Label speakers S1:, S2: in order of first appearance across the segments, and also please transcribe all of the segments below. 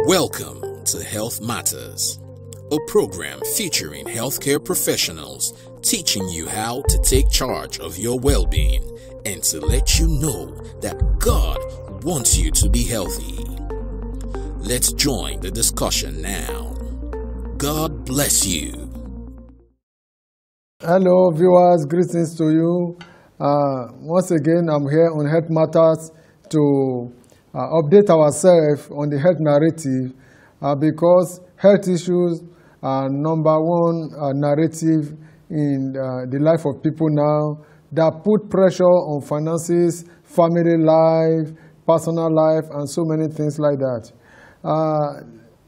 S1: Welcome to Health Matters, a program featuring healthcare professionals teaching you how to take charge of your well-being and to let you know that God wants you to be healthy. Let's join the discussion now. God bless you.
S2: Hello viewers, greetings to you. Once again, I'm here on Health Matters to update ourselves on the health narrative because health issues are number one narrative in the life of people now that put pressure on finances, family life, personal life, and so many things like that.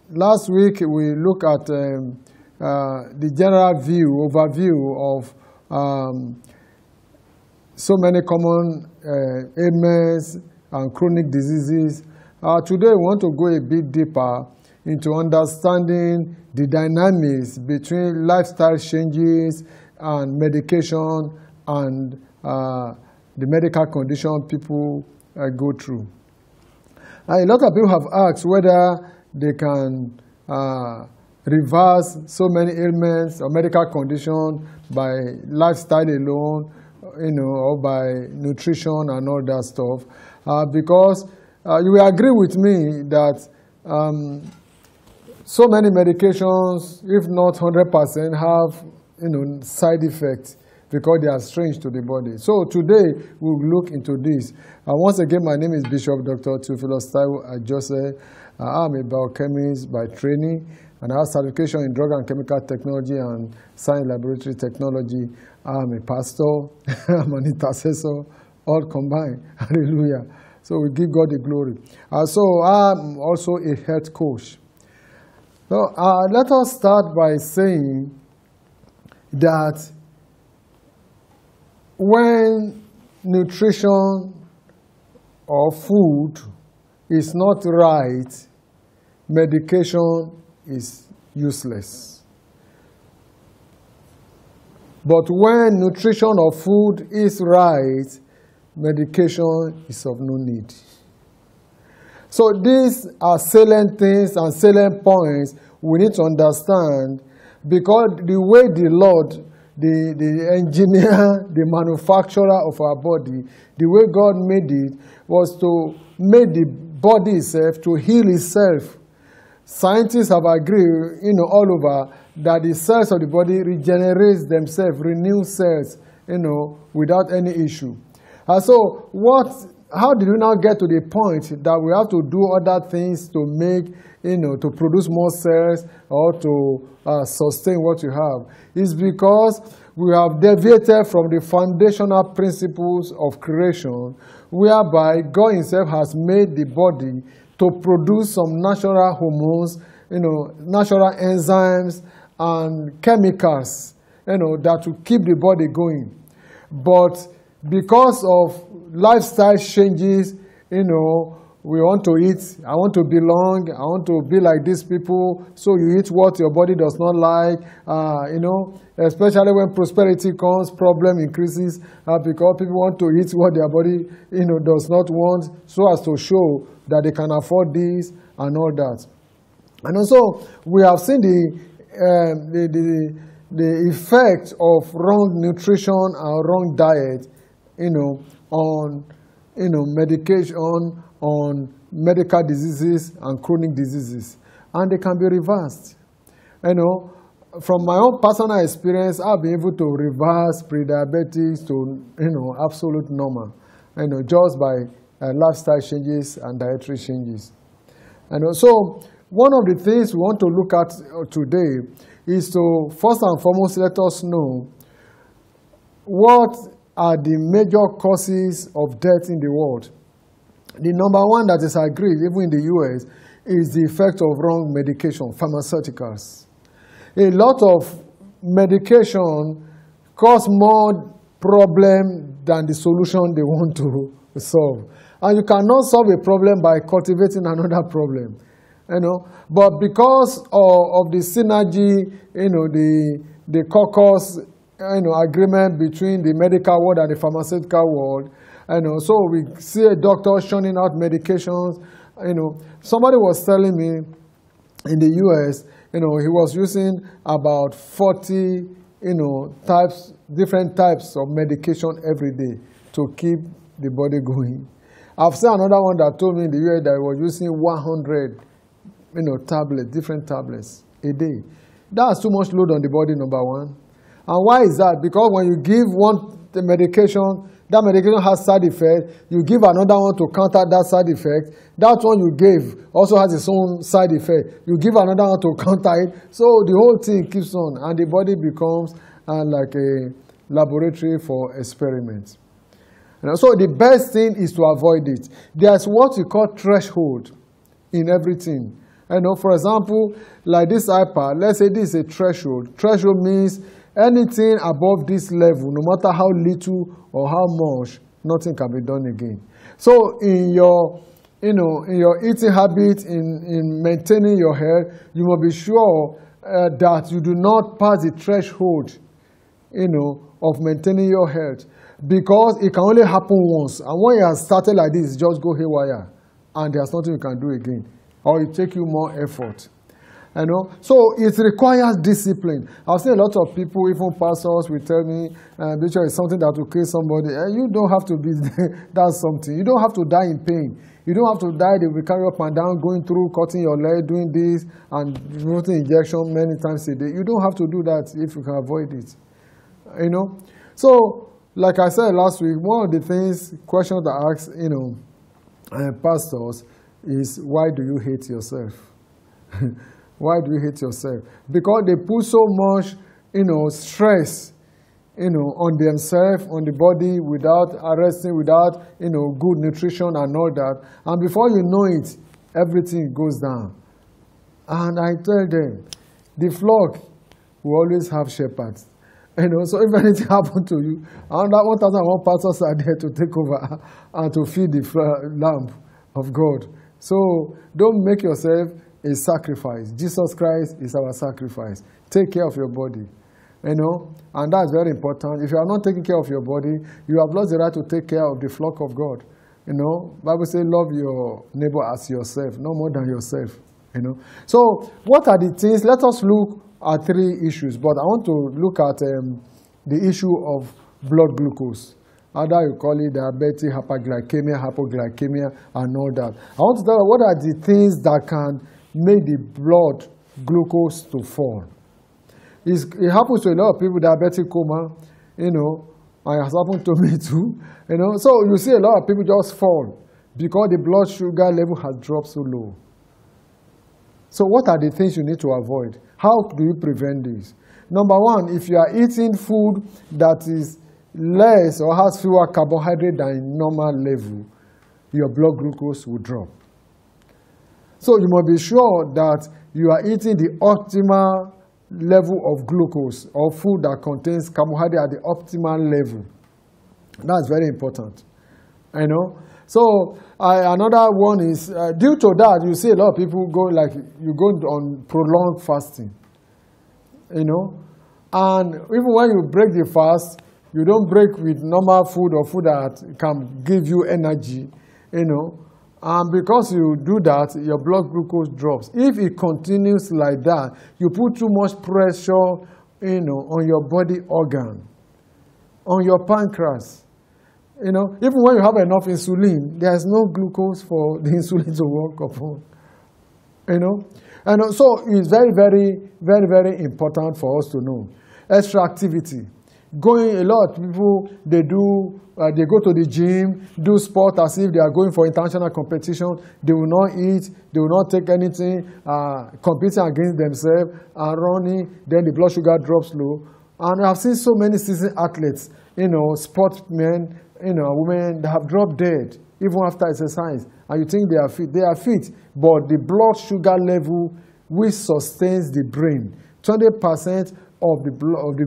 S2: Last week, we looked at the general overview of so many common ailments and chronic diseases. Today, we want to go a bit deeper into understanding the dynamics between lifestyle changes and medication and the medical condition people go through. A lot of people have asked whether they can reverse so many ailments or medical conditions by lifestyle alone, or by nutrition and all that stuff. Because you will agree with me that so many medications, if not 100%, have side effects because they are strange to the body. So today we'll look into this. Once again, my name is Bishop Dr. Theophilus Ajose. I'm a biochemist by training, and I have certification in drug and chemical technology and science laboratory technology. I'm a pastor, I'm an intercessor, all combined. Hallelujah. So we give God the glory. So I'm also a health coach. So let us start by saying that when nutrition or food is not right, medication is useless. But when nutrition or food is right, medication is of no need. So these are salient things and salient points we need to understand, because the way the Lord, the engineer, the manufacturer of our body, the way God made it was to make the body itself to heal itself. Scientists have agreed, all over, that the cells of the body regenerate themselves, renew cells, without any issue. So how did we now get to the point that we have to do other things to make, to produce more cells or to sustain what you have? It's because we have deviated from the foundational principles of creation, whereby God himself has made the body to produce some natural hormones, natural enzymes and chemicals, that will keep the body going. But because of lifestyle changes, we want to eat, I want to belong, I want to be like these people, so you eat what your body does not like, especially when prosperity comes, problem increases, because people want to eat what their body, does not want, so as to show that they can afford this and all that. And also, we have seen the effect of wrong nutrition and wrong diet, on medication, on medical diseases and chronic diseases, and they can be reversed. From my own personal experience, I've been able to reverse pre-diabetics to absolute normal, just by lifestyle changes and dietary changes. So one of the things we want to look at today is to first and foremost let us know what are the major causes of death in the world. The number one that is agreed, even in the US, is the effect of wrong medication, pharmaceuticals. A lot of medication cause more problem than the solution they want to solve. And you cannot solve a problem by cultivating another problem. But because of the synergy, the caucus, agreement between the medical world and the pharmaceutical world, so we see a doctor shunning out medications. Somebody was telling me in the US, he was using about 40, different types of medication every day to keep the body going. I've seen another one that told me in the US that he was using 100, different tablets a day. That's too much load on the body, number one. And why is that? Because when you give the medication, that medication has side effect. You give another one to counter that side effect. That one you gave also has its own side effect. You give another one to counter it. So the whole thing keeps on, and the body becomes like a laboratory for experiments. So the best thing is to avoid it. There's what we call threshold in everything. For example, like this iPad, let's say this is a threshold. Threshold means anything above this level, no matter how little or how much, nothing can be done again. So in your eating habit, in maintaining your health, you must be sure that you do not pass the threshold, of maintaining your health, because it can only happen once. And when you have started like this, just go haywire, and there's nothing you can do again, or it take you more effort. So it requires discipline. I've seen a lot of people, even pastors, will tell me, Bishop, is something that will kill somebody. You don't have to be that's something. You don't have to die in pain. You don't have to die, they will carry up and down, going through, cutting your leg, doing this, and routine injection many times a day. You don't have to do that if you can avoid it. So, like I said last week, one of the questions that I ask, pastors is, why do you hate yourself? Why do you hate yourself? Because they put so much, stress, on themselves, on the body, without arresting, without, good nutrition and all that. And before you know it, everything goes down. And I tell them, the flock will always have shepherds. So if anything happens to you, and that 1,001 pastors are there to take over and to feed the lamb of God. So don't make yourself a sacrifice. Jesus Christ is our sacrifice. Take care of your body. And that's very important. If you are not taking care of your body, you have lost the right to take care of the flock of God. Bible says, love your neighbor as yourself, no more than yourself. So what are the things? Let us look at 3 issues, but I want to look at the issue of blood glucose. Either you call it diabetes, hypoglycemia, and all that. I want to tell you what are the things that can make the blood glucose to fall. It happens to a lot of people, diabetic coma, and it has happened to me too. So you see a lot of people just fall because the blood sugar level has dropped so low. So what are the things you need to avoid? How do you prevent this? Number one, if you are eating food that is less or has fewer carbohydrate than normal level, your blood glucose will drop. So you must be sure that you are eating the optimal level of glucose or food that contains carbohydrate at the optimal level. That's very important. So another one is, due to that, you see a lot of people go on prolonged fasting. And even when you break the fast, you don't break with normal food or food that can give you energy, And because you do that, your blood glucose drops. If it continues like that, you put too much pressure, on your body organ, on your pancreas. Even when you have enough insulin, there's no glucose for the insulin to work upon. And so it's very, very, very, very important for us to know. Extra activity. A lot of people, they go to the gym, do sport as if they are going for international competition. They will not eat, they will not take anything, competing against themselves, and running, then the blood sugar drops low. And I've seen so many seasoned athletes, sportsmen, women that have dropped dead, even after exercise. And you think they are fit. They are fit, but the blood sugar level, which sustains the brain, 20% of the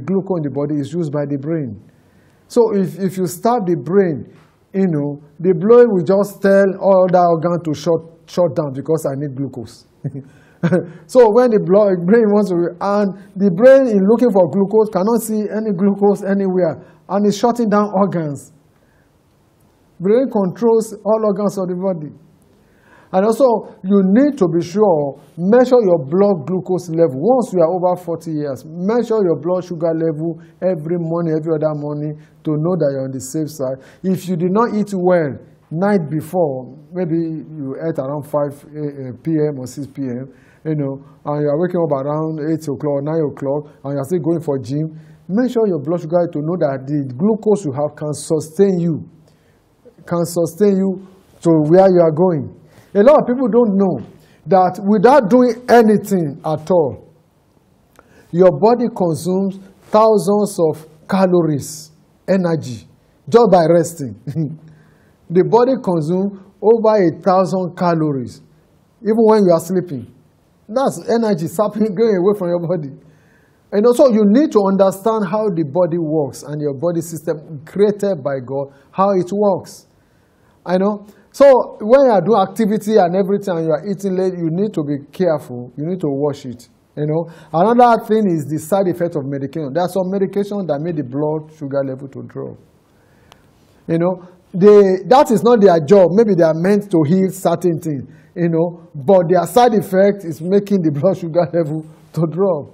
S2: glucose in the body is used by the brain. So if you starve the brain, the brain will just tell all that organ to shut down because I need glucose. So when the brain wants to, and the brain in looking for glucose cannot see any glucose anywhere, and it's shutting down organs. Brain controls all organs of the body. And also, you need to be sure, measure your blood glucose level. Once you are over 40 years, measure your blood sugar level every morning, every other morning, to know that you're on the safe side. If you did not eat well night before, maybe you ate around 5 p.m. or 6 p.m., and you are waking up around 8 o'clock, 9 o'clock, and you are still going for gym, measure your blood sugar to know that the glucose you have can sustain you to where you are going. A lot of people don't know that without doing anything at all, your body consumes thousands of calories, energy, just by resting. The body consumes over 1,000 calories, even when you are sleeping. That's energy going away from your body. And also, you need to understand how the body works and your body system created by God, how it works. So when you are doing activity and everything and you are eating late, you need to be careful. You need to watch it. Another thing is the side effect of medication. There are some medications that make the blood sugar level to drop. That is not their job. Maybe they are meant to heal certain things, but their side effect is making the blood sugar level to drop.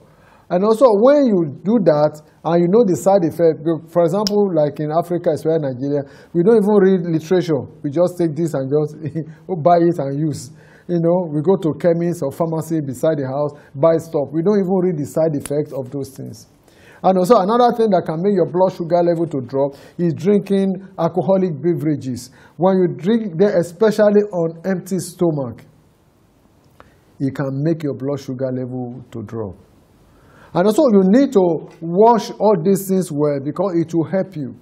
S2: And also, when you do that, and you know the side effect, for example, like in Africa, especially Nigeria, we don't even read literature. We just take this and just buy it and use. We go to chemist or pharmacy beside the house, buy stuff. We don't even read the side effects of those things. And also, another thing that can make your blood sugar level to drop is drinking alcoholic beverages. When you drink them, especially on empty stomach, it can make your blood sugar level to drop. And also, you need to wash all these things well because it will help you.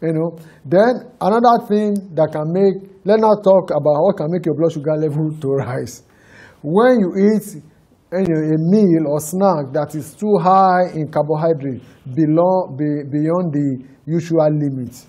S2: Then, another thing that can let's now talk about what can make your blood sugar level to rise. When you eat a meal or snack that is too high in carbohydrate, beyond the usual limit,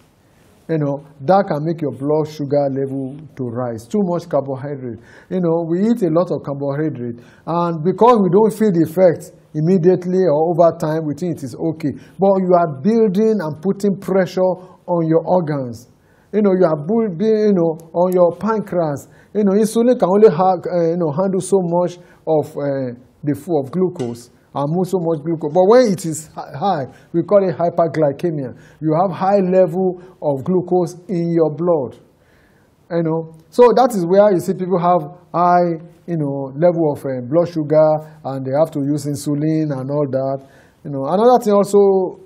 S2: that can make your blood sugar level to rise. Too much carbohydrate. We eat a lot of carbohydrate, and because we don't feel the effect immediately or over time, we think it is okay. But you are building and putting pressure on your organs. You are building, on your pancreas. Insulin can only handle so much of the flow of glucose and move so much glucose. But when it is high, we call it hyperglycemia. You have high level of glucose in your blood. So that is where you see people have high, level of blood sugar, and they have to use insulin and all that. Another thing also,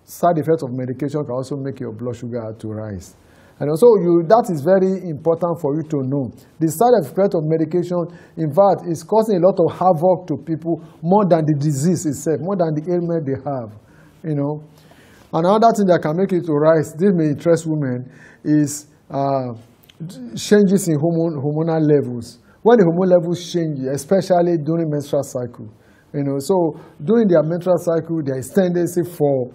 S2: side effects of medication can also make your blood sugar to rise. And also, that is very important for you to know. The side effect of medication, in fact, is causing a lot of havoc to people more than the disease itself, more than the ailment they have. Another thing that can make it to rise, this may interest women, is changes in hormonal levels. When the hormone levels change, especially during menstrual cycle, so during their menstrual cycle, there is tendency for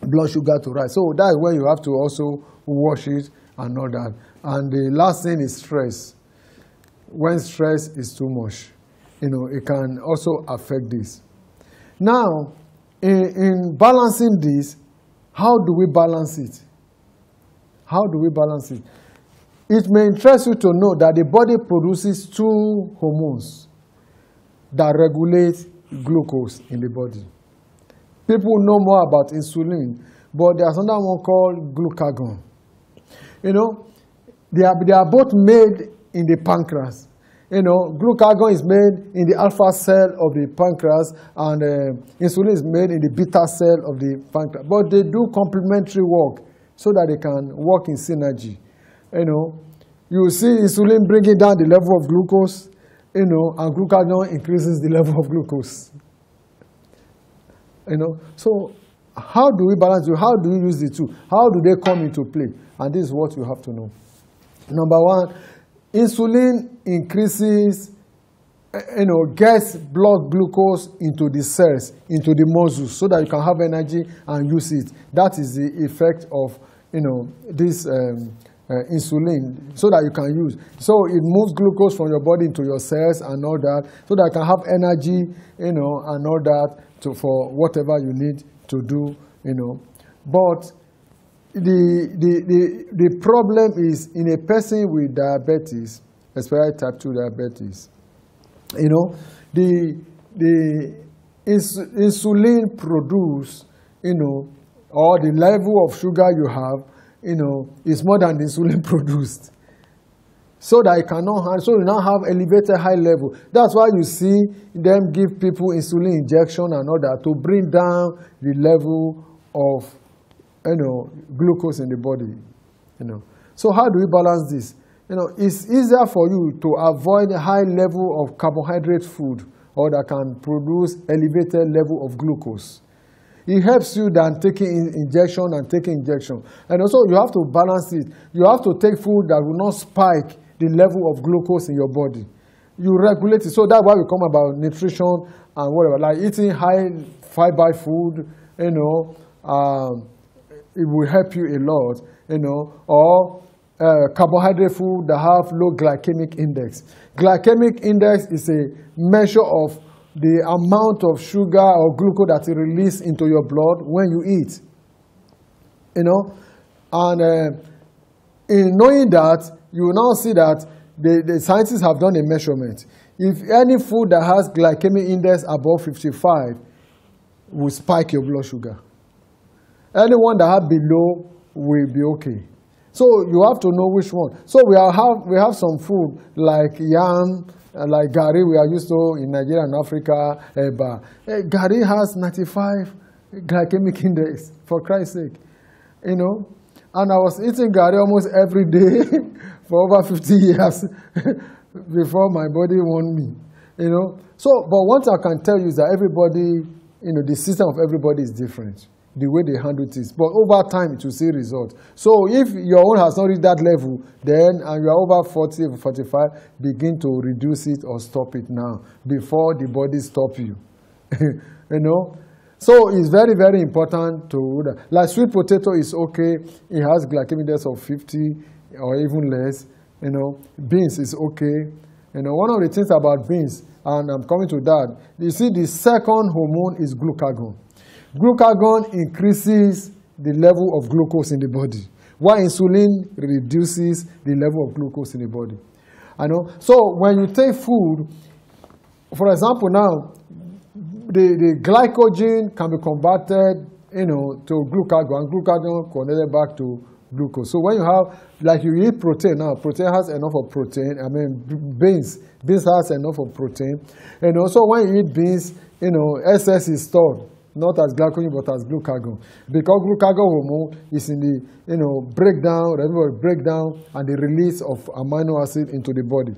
S2: blood sugar to rise. So that is where you have to also wash it and all that. And the last thing is stress. When stress is too much, it can also affect this. Now, in balancing this, how do we balance it? How do we balance it? It may interest you to know that the body produces two hormones that regulate glucose in the body. People know more about insulin, but there's another one called glucagon. They are both made in the pancreas. Glucagon is made in the alpha cell of the pancreas, and insulin is made in the beta cell of the pancreas. But they do complementary work so that they can work in synergy. You see insulin bringing down the level of glucose, and glucagon increases the level of glucose. So how do we balance it? How do we use the two? How do they come into play? And this is what you have to know. Number one, insulin increases, gets blood glucose into the cells, into the muscles, so that you can have energy and use it. That is the effect of, this insulin, so that you can use. So it moves glucose from your body into your cells and all that, so that you can have energy, and all that for whatever you need to do, But the problem is in a person with diabetes, especially type 2 diabetes. You know, the insulin produced, you know, or the level of sugar you have, you know, is more than the insulin produced. So that it cannot handle, so you now have elevated high level. That's why you see them give people insulin injection and all that to bring down the level of, you know, glucose in the body. You know. So how do we balance this? You know, it's easier for you to avoid a high level of carbohydrate food or that can produce elevated level of glucose. It helps you than taking injection and taking injection. And also you have to balance it. You have to take food that will not spike the level of glucose in your body. You regulate it. So that's why we come about nutrition and whatever. Like eating high fiber food, you know, it will help you a lot, you know, or carbohydrate food that have low glycemic index. Glycemic index is a measure of the amount of sugar or glucose that is released into your blood when you eat. You know, and in knowing that, you will now see that the scientists have done a measurement. If any food that has glycemic index above 55 will spike your blood sugar. Anyone that has below will be okay. So you have to know which one. So we have some food like yam, like gari we are used to in Nigeria and Africa. Gari has 95 glycemic index, for Christ's sake. You know? And I was eating gari almost every day for over 50 years before my body warned me. You know? So, but what I can tell you is that everybody, you know, the system of everybody is different. The way they handle things. But over time, it will see results. So if your own has not reached that level, then and you are over 40 or 45, begin to reduce it or stop it now before the body stops you. You know? So it's very, very important to, like sweet potato is okay. It has glycemic index of 50 or even less. You know, beans is okay. You know, one of the things about beans, and I'm coming to that, you see the second hormone is glucagon. Glucagon increases the level of glucose in the body, while insulin reduces the level of glucose in the body. I know. So when you take food, for example, now the glycogen can be converted, you know, to glucagon. Glucagon connected back to glucose. So when you have, like you eat protein now, protein has enough of protein. I mean, beans has enough of protein. And also when you eat beans, you know, excess is stored. Not as glycogen, but as glucagon. Because glucagon hormone is in the, you know, breakdown and the release of amino acid into the body.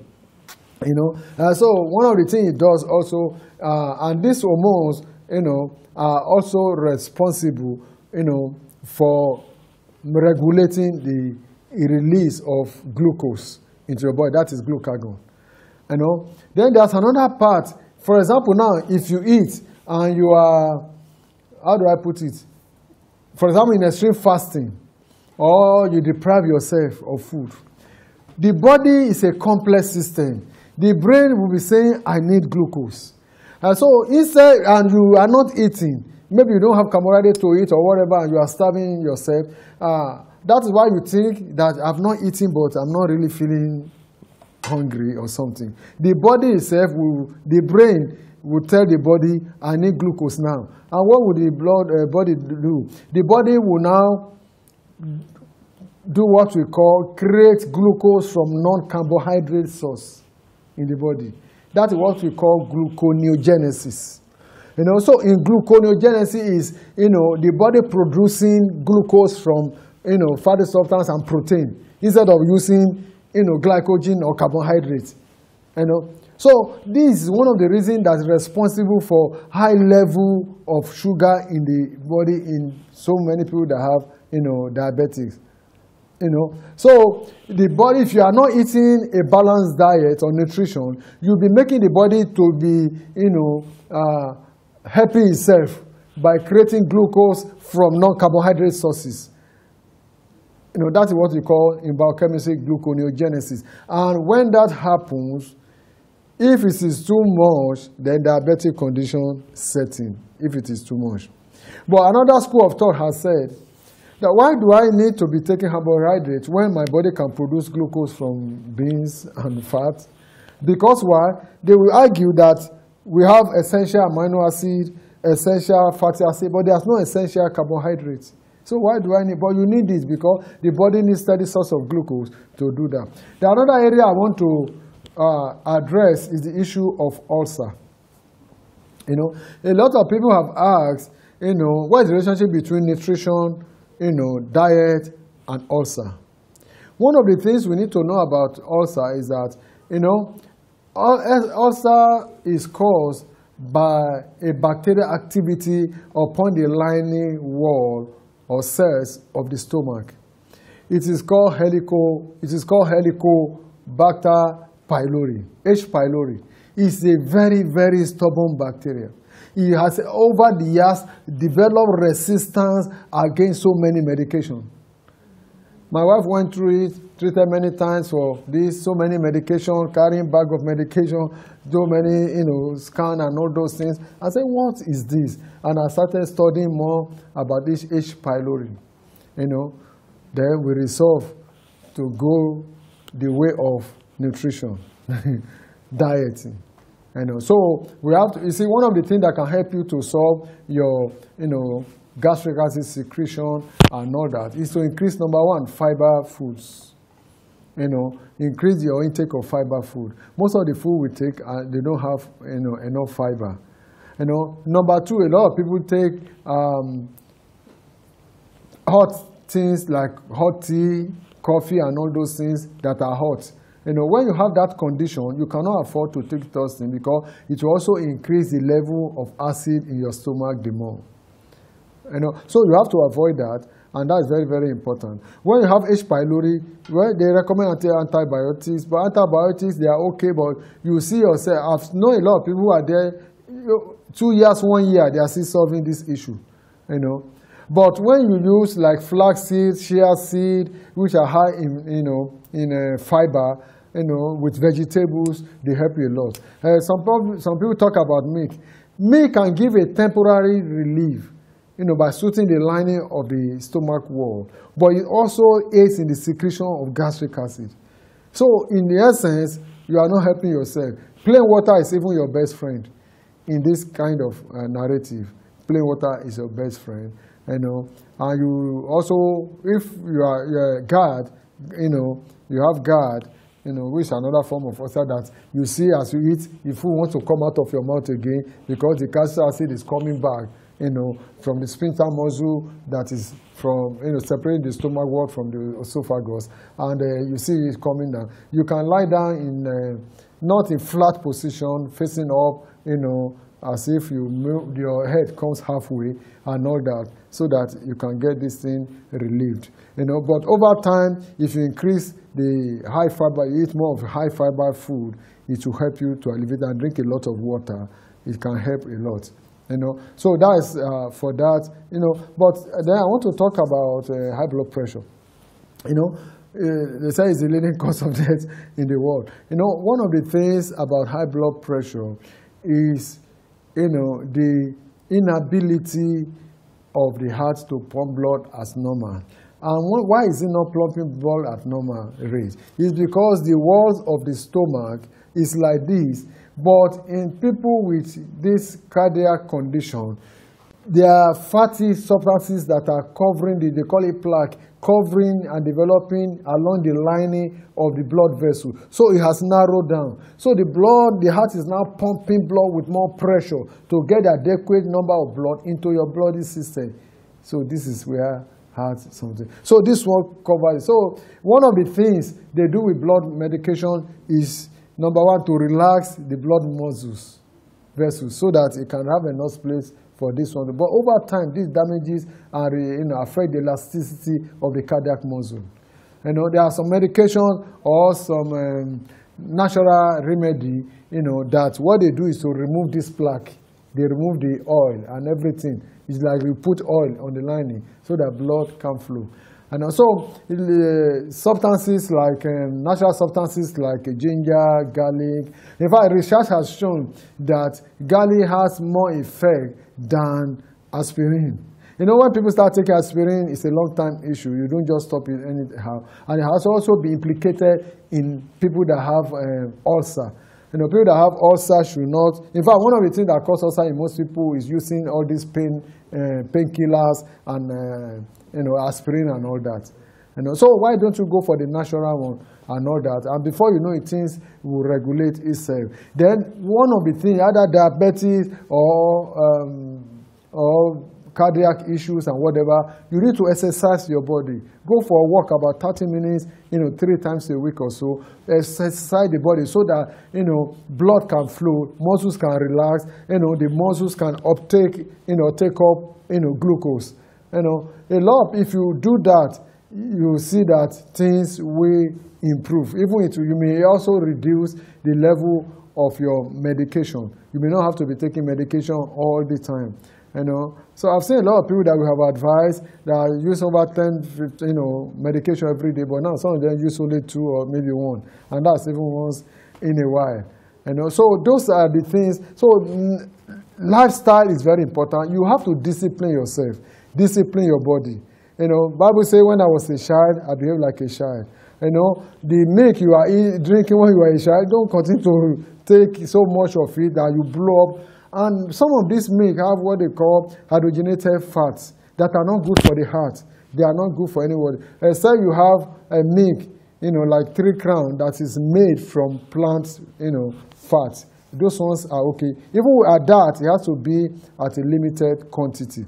S2: You know, so one of the things it does also, and these hormones, you know, are also responsible, you know, for regulating the release of glucose into your body. That is glucagon. You know, then there's another part. For example, now if you eat and you are, how do I put it? For example, in extreme fasting, or you deprive yourself of food. The body is a complex system. The brain will be saying, I need glucose. And so instead, and you are not eating, maybe you don't have carbohydrate to eat or whatever, and you are starving yourself. That is why you think that I've not eaten, but I'm not really feeling hungry or something. The body itself the brain will tell the body, I need glucose now. And what will the body do? The body will now do what we call create glucose from non-carbohydrate source in the body. That is what we call gluconeogenesis. You know, so in gluconeogenesis is, you know, the body producing glucose from, you know, fatty substance and protein instead of using, you know, glycogen or carbohydrates. You know, so this is one of the reasons that's responsible for high level of sugar in the body in so many people that have, you know, diabetes. You know, so the body, if you are not eating a balanced diet or nutrition, you'll be making the body to be, you know, helping itself by creating glucose from non-carbohydrate sources. You know, that's what we call in biochemistry gluconeogenesis. And when that happens, if it is too much, then diabetic condition sets in, if it is too much. But another school of thought has said Now, why do I need to be taking carbohydrates when my body can produce glucose from beans and fat? Because why? They will argue that we have essential amino acid, essential fatty acid, but there's no essential carbohydrates. So why do I need? But you need this because the body needs steady source of glucose to do that. The another area I want to address is the issue of ulcer. You know, a lot of people have asked, you know, what is the relationship between nutrition, you know, diet, and ulcer? One of the things we need to know about ulcer is that, you know, ulcer is caused by a bacterial activity upon the lining wall or cells of the stomach. It is called Helicobacter pylori, H. pylori. It's a very, very stubborn bacteria. It has over the years developed resistance against so many medications. My wife went through it, treated many times for this, so many medication, carrying bag of medication, so many, you know, scan and all those things. I said, what is this? And I started studying more about this H. pylori. You know, then we resolved to go the way of nutrition, dieting. You know, so we have to, you see, one of the things that can help you to solve your, you know, gastric acid secretion and all that is to increase, number one, fiber foods. You know, increase your intake of fiber food. Most of the food we take, they don't have, you know, enough fiber. You know, number two, a lot of people take hot things like hot tea, coffee, and all those things that are hot. You know, when you have that condition, you cannot afford to take those things because it will also increase the level of acid in your stomach the more. You know, so you have to avoid that, and that is very, very important. When you have H. pylori, well, they recommend antibiotics, but antibiotics, they are okay, but you see yourself, I've known a lot of people who are there, 2 years, 1 year, they are still solving this issue, you know. But when you use like flaxseed, chia seed, which are high in, you know, in fiber, you know, with vegetables, they help you a lot. Some people talk about milk. Milk can give a temporary relief, you know, by suiting the lining of the stomach wall, but it also aids in the secretion of gastric acid. So, in the essence, you are not helping yourself. Plain water is even your best friend in this kind of narrative. Plain water is your best friend, you know. And you also, if you're GERD, you know, you have GERD, you know, which is another form of ulcer that you see as you eat, the food wants to come out of your mouth again because the gastric acid is coming back, you know, from the sphincter muscle that is from, you know, separating the stomach wall from the esophagus, and you see it coming down. You can lie down in, not in flat position, facing up, you know, as if you move, your head comes halfway and all that, so that you can get this thing relieved. You know, but over time, if you increase the high fiber, you eat more of high fiber food, it will help you to alleviate and drink a lot of water. It can help a lot. You know, so that is for that. You know, but then I want to talk about high blood pressure. You know, they say it's the leading cause of death in the world. You know, one of the things about high blood pressure is, you know, the inability of the heart to pump blood as normal. And why is it not pumping blood at normal rate? It's because the walls of the stomach is like this. But in people with this cardiac condition, there are fatty substances that are covering they call it plaque, covering and developing along the lining of the blood vessel. So it has narrowed down. So the heart is now pumping blood with more pressure to get adequate number of blood into your bloody system. So this is where heart something. So this one covers. So one of the things they do with blood medication is, number one, to relax the blood vessels so that it can have enough space for this one. But over time, these damages are, you know, affect the elasticity of the cardiac muscle. You know, there are some medication or some natural remedy, you know, that what they do is to remove this plaque. They remove the oil and everything. It's like you put oil on the lining so that blood can flow. And also, substances like, natural substances like ginger, garlic. In fact, research has shown that garlic has more effect than aspirin. You know, when people start taking aspirin, it's a long-time issue. You don't just stop it anyhow. And it has also been implicated in people that have ulcer. You know, people that have ulcer should not. In fact, one of the things that causes ulcer in most people is using all these painkillers and you know, aspirin and all that. You know, so why don't you go for the natural one and all that? And before you know it, things will regulate itself. Then one of the things, either diabetes or cardiac issues and whatever, you need to exercise your body. Go for a walk about 30 minutes, you know, 3 times a week or so. Exercise the body so that, you know, blood can flow, muscles can relax, you know, the muscles can uptake, you know, take up, you know, glucose. You know, if you do that, you see that things will improve. Even you may also reduce the level of your medication. You may not have to be taking medication all the time. You know, so I've seen a lot of people that we have advised that use over 10, 15, you know, medication every day, but now some of them use only 2 or maybe 1, and that's even once in a while. You know, so those are the things. So lifestyle is very important. You have to discipline yourself, discipline your body. You know, Bible says when I was a child, I behaved like a child. You know, the milk you are drinking when you are a child, don't continue to take so much of it that you blow up. And some of these milk have what they call hydrogenated fats that are not good for the heart. They are not good for anybody. Say you have a milk, you know, like 3 Crown that is made from plant, you know, fats. Those ones are okay. Even at that, it has to be at a limited quantity.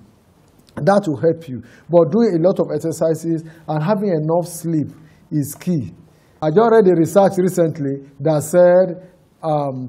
S2: That will help you. But doing a lot of exercises and having enough sleep is key. I just read a research recently that said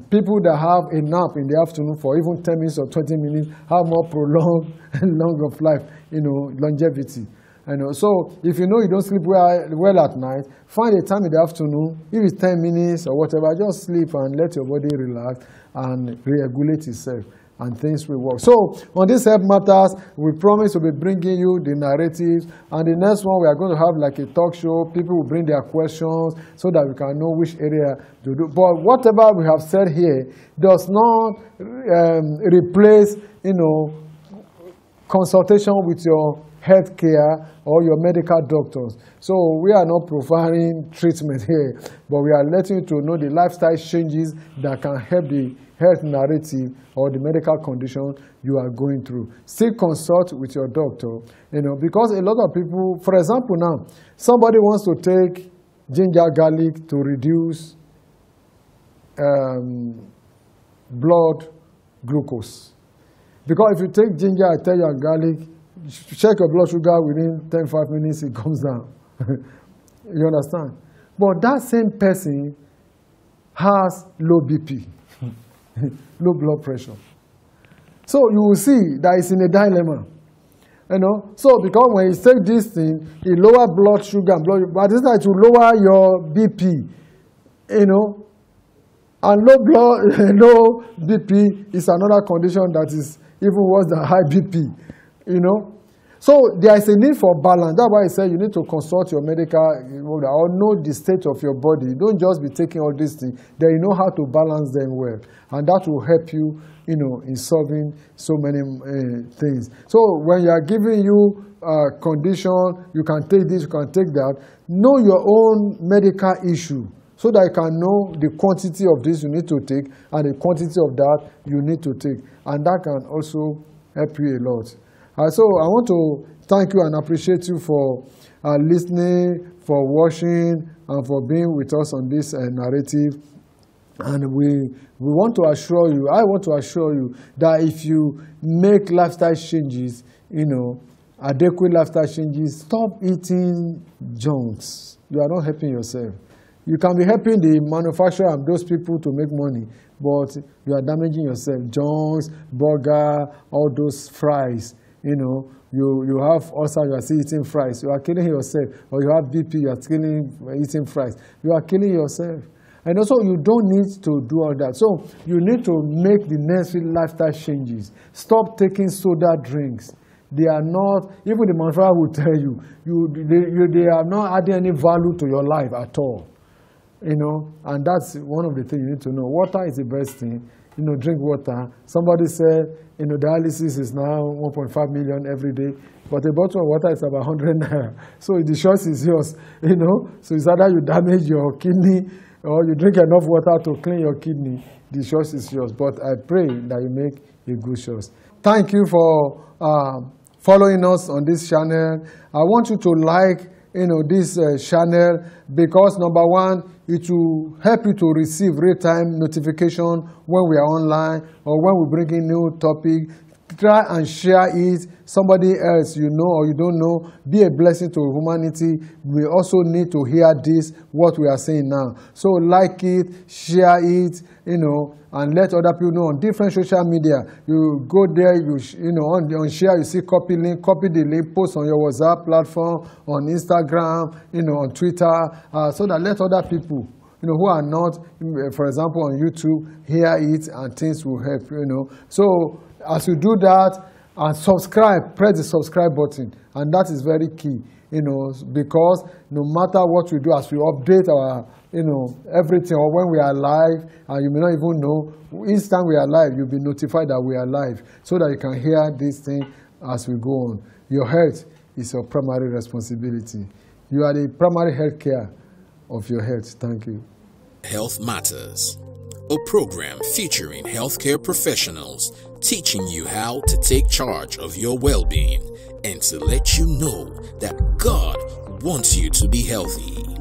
S2: people that have a nap in the afternoon for even 10 minutes or 20 minutes have more prolonged and longer life, you know, longevity. You know, so if you know you don't sleep well at night, find a time in the afternoon, if it's 10 minutes or whatever, just sleep and let your body relax and regulate itself, and things will work. So on this Help Matters, we promise to be bringing you the narratives, and the next one we are going to have like a talk show. People will bring their questions so that we can know which area to do. But whatever we have said here does not replace, you know, consultation with your health care or your medical doctors. So we are not providing treatment here, but we are letting you to know the lifestyle changes that can help the health narrative or the medical condition you are going through. Still consult with your doctor, you know, because a lot of people, for example now, somebody wants to take ginger garlic to reduce blood glucose. Because if you take ginger, I tell you, and garlic, check your blood sugar within 10-5 minutes, it comes down. You understand? But that same person has low BP, low blood pressure. So you will see that it's in a dilemma. You know? So because when you take this thing, it lower blood sugar and blood, but this time to lower your BP. You know? And low BP is another condition that is even worse than high BP. You know? So there is a need for balance. That's why I say you need to consult your medical or know the state of your body. Don't just be taking all these things. Then you know how to balance them well. And that will help you, you know, in solving so many things. So when you are giving you a condition, you can take this, you can take that. Know your own medical issue so that you can know the quantity of this you need to take and the quantity of that you need to take. And that can also help you a lot. So I want to thank you and appreciate you for listening, for watching, and for being with us on this narrative. And we want to assure you, I want to assure you that if you make lifestyle changes, you know, adequate lifestyle changes, stop eating junks. You are not helping yourself. You can be helping the manufacturer and those people to make money, but you are damaging yourself. Junks, burger, all those fries. You know, you have ulcer, you are still eating fries. You are killing yourself. Or you have BP, you are eating fries. You are killing yourself. And also, you don't need to do all that. So, you need to make the necessary lifestyle changes. Stop taking soda drinks. They are not, even the manufacturer will tell you, they are not adding any value to your life at all. and that's one of the things you need to know. Water is the best thing. Drink water. Somebody said, dialysis is now 1.5 million every day, but a bottle of water is about 100 naira. So the choice is yours, So it's either you damage your kidney or you drink enough water to clean your kidney. The choice is yours. But I pray that you make a good choice. Thank you for following us on this channel. I want you to like this channel, because number one, it will help you to receive real-time notification when we are online or when we bring in new topic. Try and share it. Somebody else you know or you don't know, be a blessing to humanity. We also need to hear this, what we are saying now. So like it, share it, and let other people know on different social media. You go there, on share, you see copy link, copy the link, post on your WhatsApp platform, on Instagram, on Twitter, so that let other people, who are not, for example, on YouTube, hear it and things will help, So as you do that, and subscribe, press the subscribe button, and that is very key, because no matter what we do, as we update our, everything, or when we are live, and you may not even know, each time we are live, you'll be notified that we are live, so that you can hear this thing as we go on. Your health is your primary responsibility. You are the primary health care of your health. Thank you.
S1: Health Matters, a program featuring healthcare professionals teaching you how to take charge of your well-being and to let you know that God wants you to be healthy.